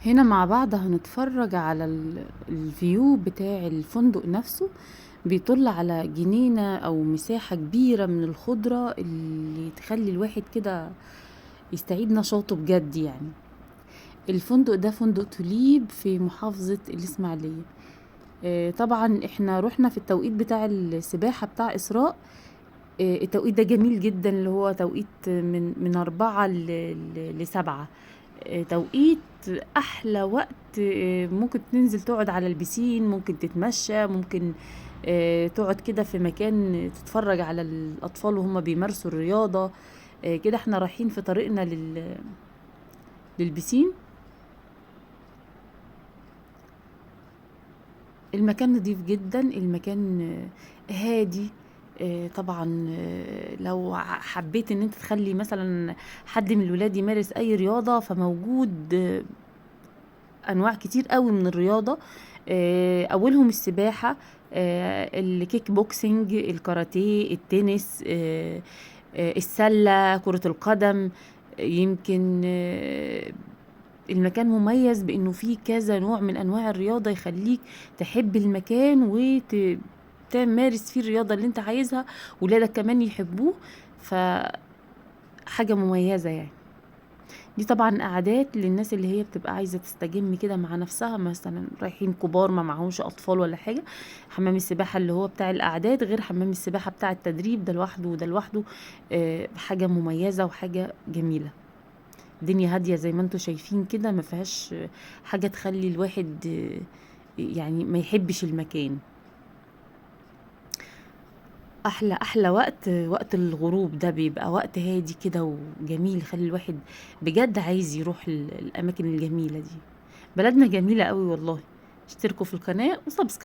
هنا مع بعض هنتفرج على الفيو بتاع الفندق نفسه. بيطل على جنينة او مساحة كبيرة من الخضرة اللي تخلي الواحد كده يستعيد نشاطه بجد يعني. الفندق ده فندق توليب في محافظة الإسماعيلية. طبعا احنا رحنا في التوقيت بتاع السباحة بتاع إسراء. التوقيت ده جميل جدا، اللي هو توقيت من 4 ل7. توقيت احلى وقت. ممكن تنزل تقعد على البسين، ممكن تتمشى، ممكن تقعد كده في مكان تتفرج على الاطفال وهم بيمارسوا الرياضة. كده احنا رايحين في طريقنا للبسين. المكان نضيف جدا، المكان هادي. طبعا لو حبيت ان انت تخلي مثلا حد من الولاد يمارس اي رياضة، فموجود انواع كتير قوي من الرياضة. اولهم السباحة، الكيك بوكسينج، الكاراتيه، التنس، السلة، كرة القدم. يمكن المكان مميز بانه فيه كذا نوع من انواع الرياضة، يخليك تحب المكان تمارس فيه الرياضة اللي انت عايزها، ولادك كمان يحبوه. فحاجة مميزة يعني. دي طبعا قعدات للناس اللي هي بتبقى عايزة تستجم كده مع نفسها، مثلا رايحين كبار ما معهمش اطفال ولا حاجة. حمام السباحة اللي هو بتاع القعدات غير حمام السباحة بتاع التدريب، ده لوحده وده لوحده. حاجة مميزة وحاجة جميلة. الدنيا هادية زي ما انتوا شايفين كده، ما فيهاش حاجة تخلي الواحد يعني ما يحبش المكان. احلى وقت الغروب ده بيبقى وقت هادي كده وجميل، يخلي الواحد بجد عايز يروح الاماكن الجميلة دي. بلدنا جميلة قوي والله. اشتركوا في القناة وسبسكرايب.